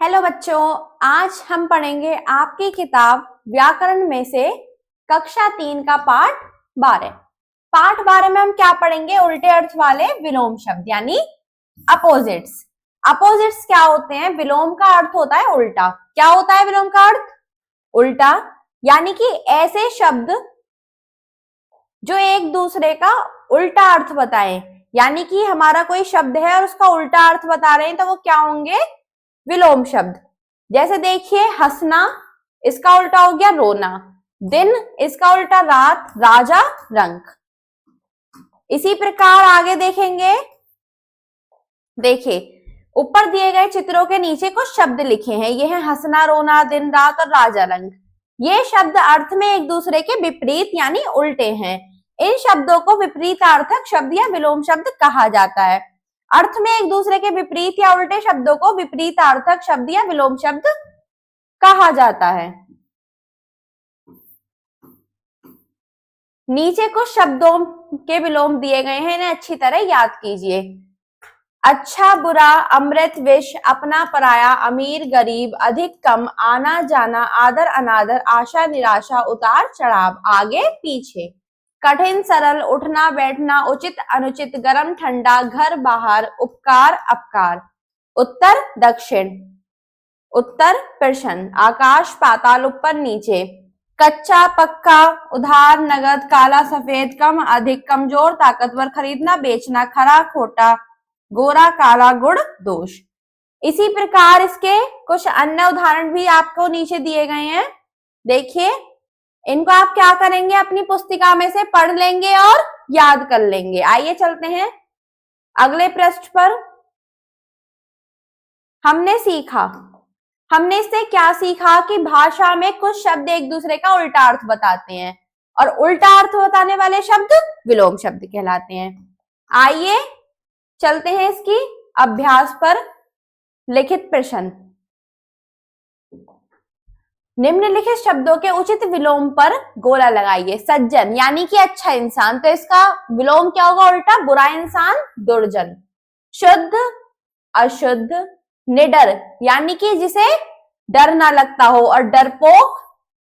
Hello बच्चों, आज हम पढ़ेंगे आपकी किताब व्याकरण में से कक्षा 3 का पाठ 12। पाठ 12 में हम क्या पढ़ेंगे? उल्टे अर्थ वाले विलोम शब्द यानी अपोजिट्स। अपोजिट्स क्या होते हैं? विलोम का अर्थ होता है उल्टा। क्या होता है विलोम का अर्थ? उल्टा। यानी कि ऐसे शब्द जो एक दूसरे का उल्टा अर्थ बताएं। यानी कि हमारा कोई शब्द है और उसका उल्टा अर्थ बता रहे हैं तो वो क्या होंगे? विलोम शब्द। जैसे देखिए, हंसना, इसका उल्टा हो गया रोना। दिन, इसका उल्टा रात, राजा, रंक। इसी प्रकार आगे देखेंगे। देखिए, ऊपर दिए गए चित्रों के नीचे कुछ शब्द लिखे हैं। ये है हंसना, रोना, दिन, रात और राजा, रंक। ये शब्द अर्थ में एक दूसरे के विपरीत यानी उल्टे हैं। इन शब्दों को विपरीतार्थक शब्द या विलोम शब्द कहा जाता है। अर्थ में एक दूसरे के विपरीत या उल्टे शब्दों को विपरीतार्थक शब्द या विलोम शब्द कहा जाता है। नीचे कुछ शब्दों के विलोम दिए गए हैं, इन्हें अच्छी तरह याद कीजिए। अच्छा बुरा, अमृत विष, अपना पराया, अमीर गरीब, अधिक कम, आना जाना, आदर अनादर, आशा निराशा, उतार चढ़ाव, आगे पीछे। कठिन सरल, उठना बैठना, उचित अनुचित, गर्म ठंडा, घर बाहर, उपकार अपकार। उत्तर दक्षिण, उत्तर प्रश्न, आकाश पाताल, ऊपर नीचे। कच्चा पक्का, उधार नगद, काला सफेद, कम अधिक, कमजोर ताकतवर, खरीदना बेचना, खरा खोटा, गोरा काला, गुड़ दोष। इसी प्रकार इसके कुछ अन्य उदाहरण भी आपको नीचे दिए गए हैं। देखिए, इनको आप क्या करेंगे? अपनी पुस्तिका में से पढ़ लेंगे और याद कर लेंगे। आइए चलते हैं अगले पृष्ठ पर। हमने इससे क्या सीखा कि भाषा में कुछ शब्द एक दूसरे का उल्टा अर्थ बताते हैं और उल्टा अर्थ बताने वाले शब्द विलोम शब्द कहलाते हैं। आइए चलते हैं इसकी अभ्यास पर। लिखित प्रश्न, निम्नलिखित शब्दों के उचित विलोम पर गोला लगाइए। सज्जन यानी कि अच्छा इंसान, तो इसका विलोम क्या होगा? उल्टा, बुरा इंसान, दुर्जन। शुद्ध, अशुद्ध। निडर यानी कि जिसे डर ना लगता हो, और डरपोक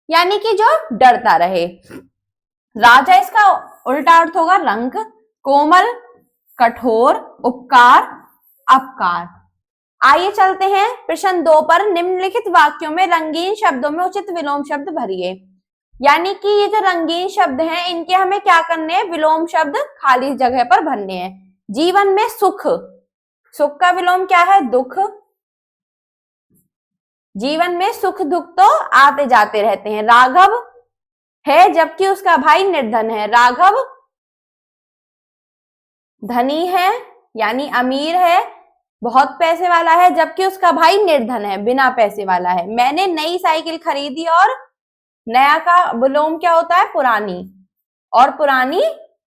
यानी कि जो डरता रहे। राजा, इसका उल्टा अर्थ होगा रंक। कोमल, कठोर, उपकार, अपकार। आइए चलते हैं प्रश्न 2 पर। निम्नलिखित वाक्यों में रंगीन शब्दों में उचित विलोम शब्द भरिए। यानी कि ये जो रंगीन शब्द हैं, इनके हमें क्या करने हैं? विलोम शब्द खाली जगह पर भरने हैं। जीवन में सुख, सुख का विलोम क्या है? दुख। जीवन में सुख दुख तो आते जाते रहते हैं। राघव है जबकि उसका भाई निर्धन है। राघव धनी है यानी अमीर है, बहुत पैसे वाला है, जबकि उसका भाई निर्धन है, बिना पैसे वाला है। मैंने नई साइकिल खरीदी, और नया का विलोम क्या होता है? पुरानी, और पुरानी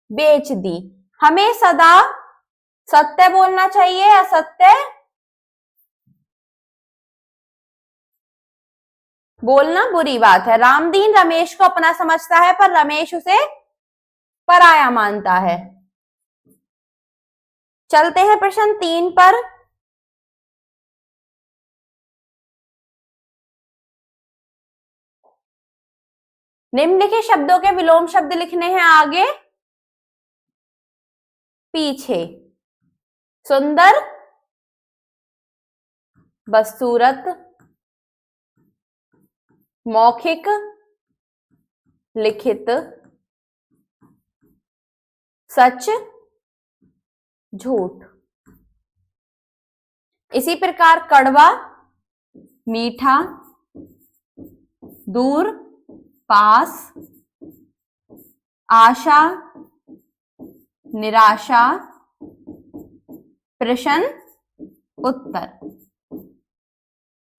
बेच दी। हमें सदा सत्य बोलना चाहिए, असत्य बोलना बुरी बात है। रामदीन रमेश को अपना समझता है, पर रमेश उसे पराया मानता है। चलते हैं प्रश्न 3 पर। निम्नलिखित शब्दों के विलोम शब्द लिखने हैं आगे पीछे। सुंदर, बदसूरत, मौखिक, लिखित, सच, झूठ। इसी प्रकार कड़वा, मीठा, दूर, पास, आशा, निराशा, प्रश्न, उत्तर।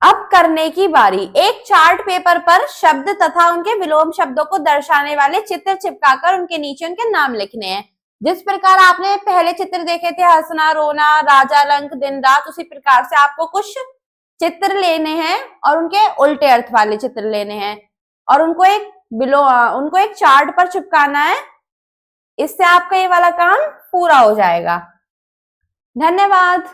अब करने की बारी। एक चार्ट पेपर पर शब्द तथा उनके विलोम शब्दों को दर्शाने वाले चित्र चिपकाकर उनके नीचे उनके नाम लिखने हैं। जिस प्रकार आपने पहले चित्र देखे थे, हंसना, रोना, राजा, रंक, दिन, रात, उसी प्रकार से आपको कुछ चित्र लेने हैं और उनके उल्टे अर्थ वाले चित्र लेने हैं और उनको एक चार्ट पर चिपकाना है। इससे आपका ये वाला काम पूरा हो जाएगा। धन्यवाद।